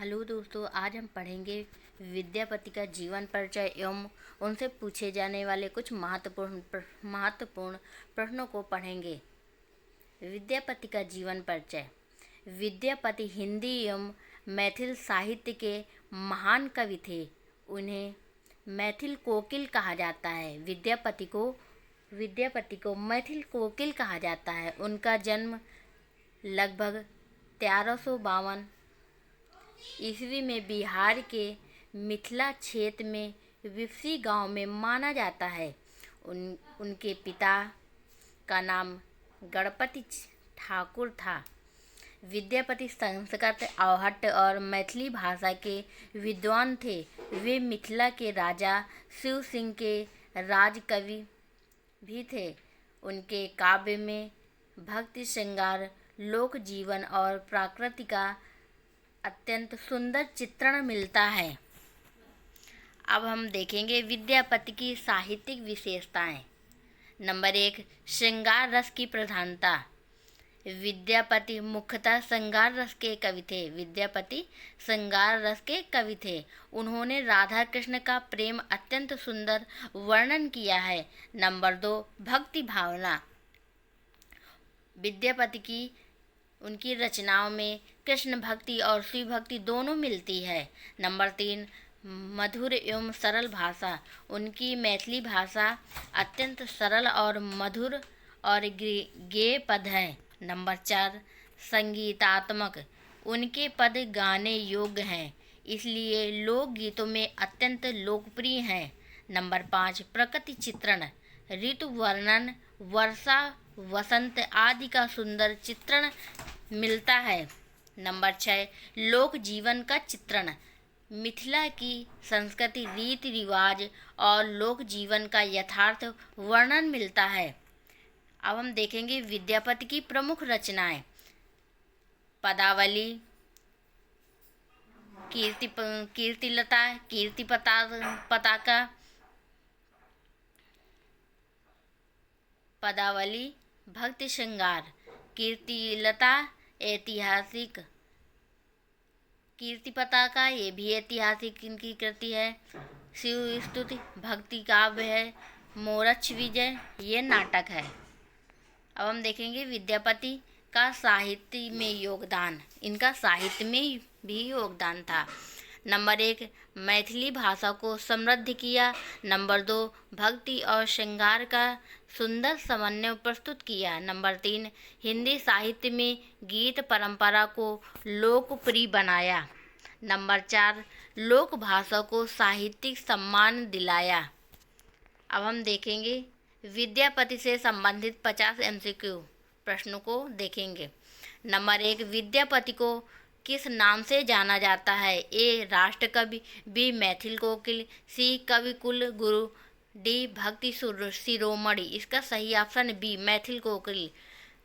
Hello दोस्तों, आज हम पढ़ेंगे विद्यापति का जीवन परिचय एवं उनसे पूछे जाने वाले कुछ महत्वपूर्ण प्रश्नों को पढ़ेंगे। विद्यापति का जीवन परिचय। विद्यापति हिंदी एवं मैथिल साहित्य के महान कवि थे। उन्हें मैथिल कोकिल कहा जाता है। विद्यापति को मैथिल कोकिल कहा जाता है। उनका जन्म लगभग 1352 ईस्वी में बिहार के मिथिला क्षेत्र में विपसी गांव में माना जाता है। उनके पिता का नाम गणपति ठाकुर था। विद्यापति संस्कृत, अवहट्ट और मैथिली भाषा के विद्वान थे। वे मिथिला के राजा शिव सिंह के राजकवि भी थे। उनके काव्य में भक्ति श्रृंगार, लोक जीवन और प्रकृति का अत्यंत सुंदर चित्रण मिलता है। अब हम देखेंगे विद्यापति की साहित्यिक विशेषताएं। नंबर 1, श्रृंगार रस की प्रधानता। विद्यापति मुख्यतः श्रृंगार रस के कवि थे। उन्होंने राधा कृष्ण का प्रेम अत्यंत सुंदर वर्णन किया है। नंबर 2, भक्ति भावना। विद्यापति की उनकी रचनाओं में कृष्ण भक्ति और शिव भक्ति दोनों मिलती है। नंबर 3, मधुर एवं सरल भाषा। उनकी मैथिली भाषा अत्यंत सरल और मधुर और गेय पद है। नंबर 4, संगीतात्मक। उनके पद गाने योग्य हैं, इसलिए लोकगीतों में अत्यंत लोकप्रिय हैं। नंबर 5, प्रकृति चित्रण। ऋतु वर्णन, वर्षा, वसंत आदि का सुंदर चित्रण मिलता है। नंबर 6, लोक जीवन का चित्रण। मिथिला की संस्कृति, रीति रिवाज और लोक जीवन का यथार्थ वर्णन मिलता है। अब हम देखेंगे विद्यापति की प्रमुख रचनाएं। पदावली, कीर्तिलता, कीर्ति पताका, पदावली, भक्ति श्रृंगार, कीर्तिलता ऐतिहासिक, कीर्ति पताका ये भी ऐतिहासिक इनकी कृति है। शिव स्तुति भक्ति काव्य है। मोरक्ष विजय ये नाटक है। अब हम देखेंगे विद्यापति का साहित्य में योगदान। इनका साहित्य में भी योगदान था। नंबर 1, मैथिली भाषा को समृद्ध किया। नंबर 2, भक्ति और श्रृंगार का सुंदर समन्वय प्रस्तुत किया। नंबर 3, हिंदी साहित्य में गीत परंपरा को लोकप्रिय बनाया। नंबर 4, लोक भाषा को साहित्यिक सम्मान दिलाया। अब हम देखेंगे विद्यापति से संबंधित 50 MCQ प्रश्नों को देखेंगे। नंबर 1, विद्यापति को किस नाम से जाना जाता है? ए, राष्ट्रकवि, बी, मैथिल कोकिल, सी, कवि कुल गुरु, डी, भक्ति शिरोमणि। इसका सही ऑप्शन बी, मैथिल कोकिल।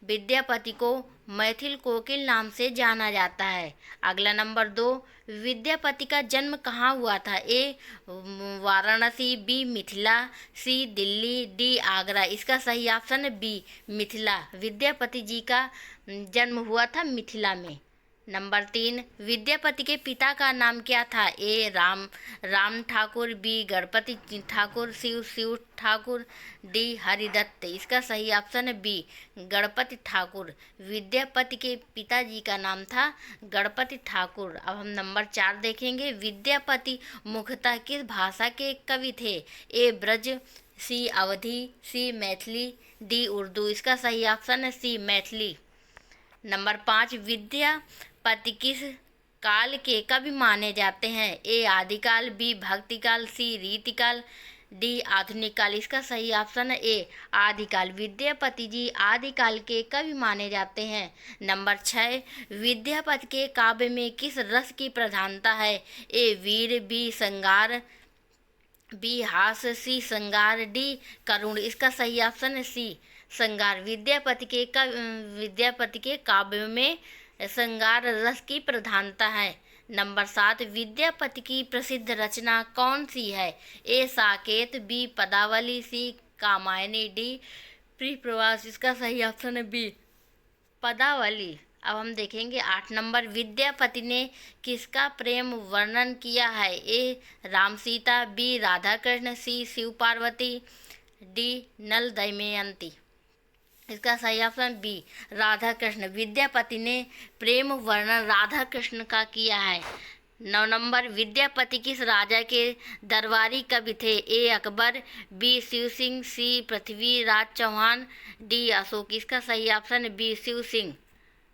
विद्यापति को मैथिल कोकिल नाम से जाना जाता है। अगला नंबर 2, विद्यापति का जन्म कहाँ हुआ था? ए, वाराणसी, बी, मिथिला, सी, दिल्ली, डी, आगरा। इसका सही ऑप्शन बी, मिथिला। विद्यापति जी का जन्म हुआ था मिथिला में। नंबर 3, विद्यापति के पिता का नाम क्या था? ए, राम ठाकुर, बी, गणपति ठाकुर, शिव ठाकुर, डी, हरिदत्त। इसका सही ऑप्शन है बी, गणपति ठाकुर। विद्यापति के पिताजी का नाम था गणपति ठाकुर। अब हम नंबर 4 देखेंगे। विद्यापति मुख्यतः किस भाषा के कवि थे? ए, ब्रज, सी, अवधी, सी, मैथिली, डी, उर्दू। इसका सही ऑप्शन है सी, मैथिली। नंबर 5, विद्यापति किस काल के कवि माने जाते हैं? ए, आदिकाल, बी, भक्तिकाल, सी, रीतिकाल, डी, आधुनिक काल। इसका सही ऑप्शन है ए, आदिकाल। विद्यापति जी आदिकाल के कवि माने जाते हैं। नंबर 6, विद्यापति के काव्य में किस रस की प्रधानता है? ए, वीर, बी, श्रृंगार, बी, हास, सी, श्रृंगार, डी, करुण। इसका सही ऑप्शन है सी, श्रृंगार। विद्यापति के काव्य में श्रृंगार रस की प्रधानता है। नंबर 7, विद्यापति की प्रसिद्ध रचना कौन सी है? ए, साकेत, बी, पदावली, सी, कामायनी, डी, प्रियप्रवास। इसका सही ऑप्शन है बी, पदावली। अब हम देखेंगे 8 नंबर, विद्यापति ने किसका प्रेम वर्णन किया है? ए राम सीता, बी राधा कृष्ण, सी शिव पार्वती, डी नल दमयंती। इसका सही ऑप्शन बी राधा कृष्ण। विद्यापति ने प्रेम वर्णन राधा कृष्ण का किया है। 9 नंबर, विद्यापति किस राजा के दरबारी कवि थे? A Akbar, b Shiv Singh, c Prithviraj Chauhan, d Ashok. इसका सही option b Shiv Singh.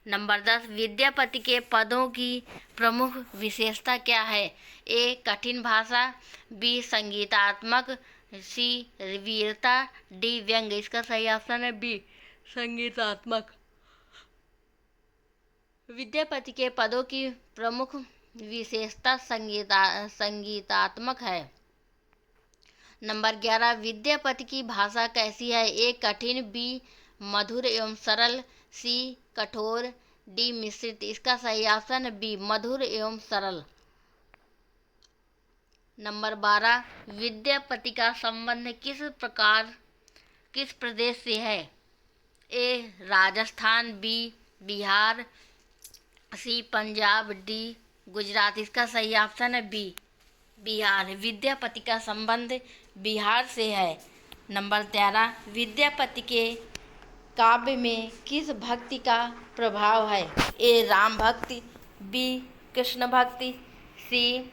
Number 10, Vidyapati के पदों की प्रमुख विशेषता क्या है? ए कठिन भाषा, बी संगीतात्मक, सी वीरता, डी व्यंग्य। इसका सही ऑप्शन है बी संगीतात्मक। विद्यापति के पदों की प्रमुख विशेषता संगीतात्मक है। नंबर 11, विद्यापति की भाषा कैसी है? ए कठिन, बी मधुर एवं सरल, सी कठोर, डी मिश्रित। इसका सही ऑप्शन बी मधुर एवं सरल। नंबर 12, विद्यापति का संबंध किस प्रदेश से है? ए राजस्थान, बी बिहार, सी पंजाब, डी गुजरात। इसका सही ऑप्शन है बी बिहार। विद्यापति का संबंध बिहार से है। नंबर 13, विद्यापति के काव्य में किस भक्ति का प्रभाव है? ए राम भक्ति, बी कृष्ण भक्ति, सी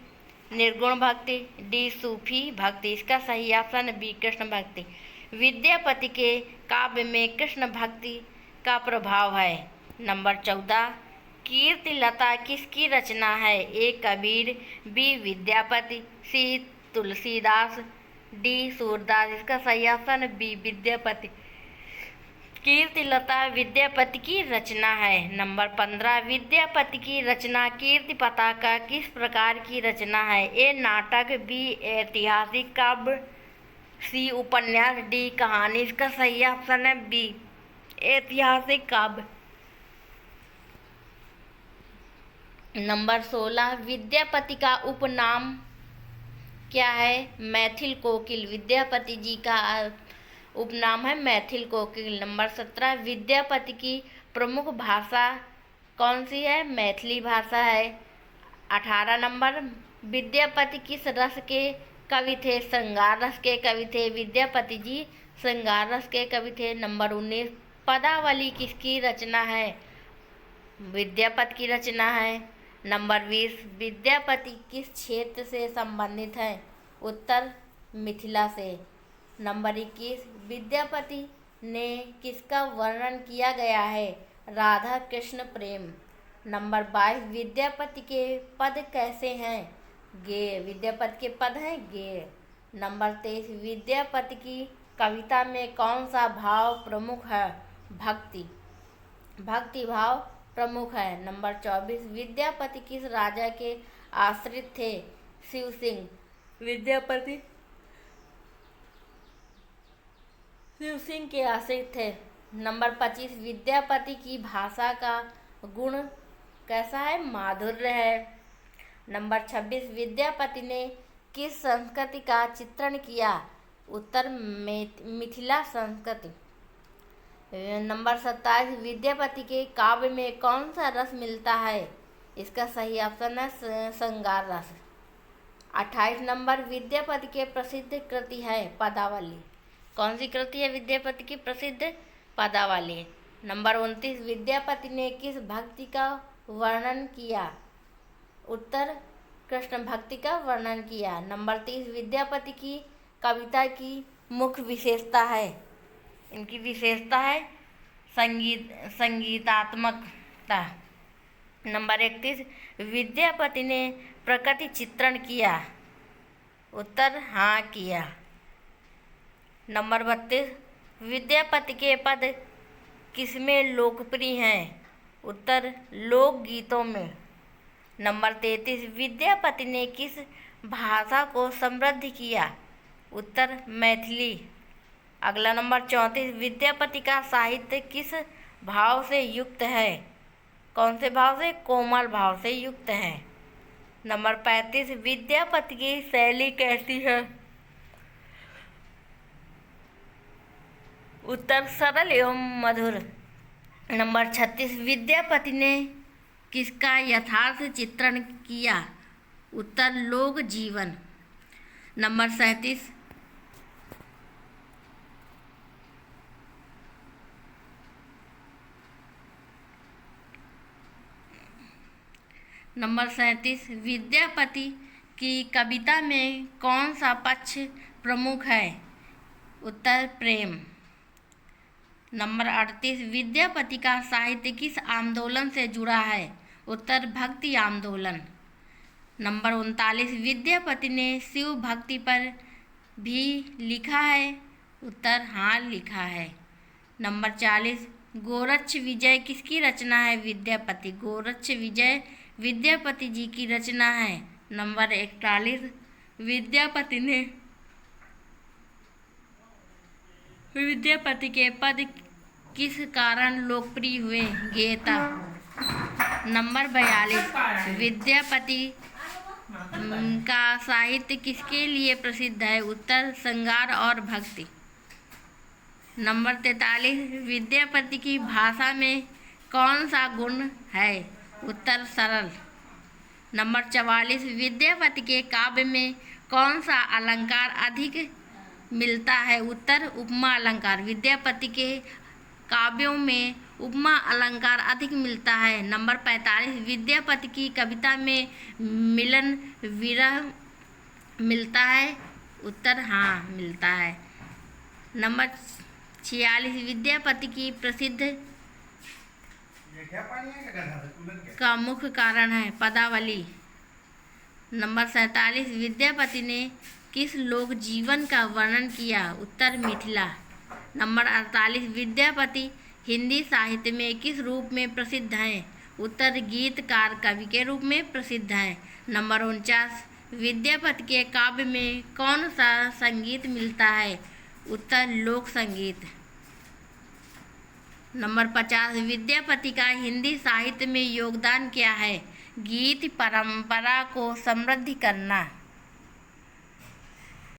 निर्गुण भक्ति, डी सूफी भक्ति। इसका सही ऑप्शन है बी कृष्ण भक्ति। विद्यापति के काव्य में कृष्ण भक्ति का प्रभाव है। नंबर 14, कीर्तिलता किसकी रचना है? ए कबीर, बी विद्यापति, सी तुलसीदास, डी सूरदास। इसका सही ऑप्शन है बी विद्यापति। कीर्तिलता विद्यापति की रचना है। नंबर 15, विद्यापति की रचना कीर्ति पताका किस प्रकार की रचना है? ए नाटक, बी ऐतिहासिक काव्य, सी उपन्यास, डी कहानी। इसका सही ऑप्शन है बी ऐतिहासिक काव्य। नंबर 16, विद्यापति का उपनाम क्या है? मैथिल कोकिल। विद्यापति जी का उपनाम है मैथिल कोकिल। नंबर 17, विद्यापति की प्रमुख भाषा कौन सी है? मैथिली भाषा है। 18 नंबर, विद्यापति किस रस के कवि थे? श्रृंगार रस के कवि थे। विद्यापति जी श्रृंगार रस के कवि थे। नंबर 19, पदावली किसकी रचना है? विद्यापति की रचना है। नंबर 20, विद्यापति किस क्षेत्र से संबंधित है? उत्तर मिथिला से। नंबर 21, विद्यापति ने किसका वर्णन किया गया है? राधा कृष्ण प्रेम। नंबर 22, विद्यापति के पद कैसे हैं? गेय। विद्यापति के पद हैं गेय। नंबर 23, विद्यापति की कविता में कौन सा भाव प्रमुख है? भक्ति। भक्ति भाव प्रमुख है। नंबर 24, विद्यापति किस राजा के आश्रित थे? शिव सिंह। विद्यापति शिव सिंह के आश्रित थे। नंबर 25, विद्यापति की भाषा का गुण कैसा है? माधुर्य है। नंबर 26, विद्यापति ने किस संस्कृति का चित्रण किया? उत्तर मिथिला संस्कृति। नंबर 27, विद्यापति के काव्य में कौन सा रस मिलता है? इसका सही ऑप्शन है श्रृंगार रस। 28 नंबर, विद्यापति के प्रसिद्ध कृति है पदावली। कौन सी कृति है विद्यापति की प्रसिद्ध? पदावली। नंबर 29, विद्यापति ने किस भक्ति का वर्णन किया? उत्तर कृष्ण भक्ति का वर्णन किया। नंबर 30, विद्यापति की कविता की मुख्य विशेषता है। इनकी विशेषता है संगीतात्मकता। नंबर 31, विद्यापति ने प्रकृति चित्रण किया। उत्तर हाँ किया। नंबर 32, विद्यापति के पद किसमें लोकप्रिय हैं? उत्तर लोकगीतों में। नंबर 33, विद्यापति ने किस भाषा को समृद्ध किया? उत्तर मैथिली। अगला नंबर 34, विद्यापति का साहित्य किस भाव से युक्त है? कौन से भाव से? कोमल भाव से युक्त है। नंबर 35, विद्यापति की शैली कैसी है? उत्तर सरल एवं मधुर। नंबर 36, विद्यापति ने किसका यथार्थ चित्रण किया? उत्तर, लोक जीवन। नंबर 37, विद्यापति की कविता में कौन सा पक्ष प्रमुख है? उत्तर, प्रेम। नंबर 38, विद्यापति का साहित्य किस आंदोलन से जुड़ा है? उत्तर, भक्ति आंदोलन। नंबर 39, विद्यापति ने शिव भक्ति पर भी लिखा है? उत्तर, हाँ, लिखा है। नंबर 40, गोरक्ष विजय किसकी रचना है? विद्यापति। गोरक्ष विजय विद्यापति जी की रचना है। नंबर 41, विद्यापति के पद किस कारण लोकप्रिय हुए? गीता। नंबर 42, विद्यापति का साहित्य किसके लिए प्रसिद्ध है? उत्तर, श्रृंगार और भक्ति। नंबर 43, विद्यापति की भाषा में कौन सा गुण है? उत्तर, सरल। नंबर 44, विद्यापति के काव्य में कौन सा अलंकार अधिक मिलता है? उत्तर, उपमा अलंकार। विद्यापति के काव्यों में उपमा अलंकार अधिक मिलता है। नंबर 45, विद्यापति की कविता में मिलन विरह मिलता है? उत्तर, हाँ, मिलता है। नंबर 46, विद्यापति की प्रसिद्ध का मुख्य कारण है? पदावली। नंबर 47, विद्यापति ने किस लोक जीवन का वर्णन किया? उत्तर, मिथिला। नंबर 48, विद्यापति हिंदी साहित्य में किस रूप में प्रसिद्ध हैं? उत्तर, गीतकार कवि के रूप में प्रसिद्ध हैं। नंबर 49, विद्यापति के काव्य में कौन सा संगीत मिलता है? उत्तर, लोक संगीत। नंबर 50, विद्यापति का हिंदी साहित्य में योगदान क्या है? गीत परंपरा को समृद्ध करना।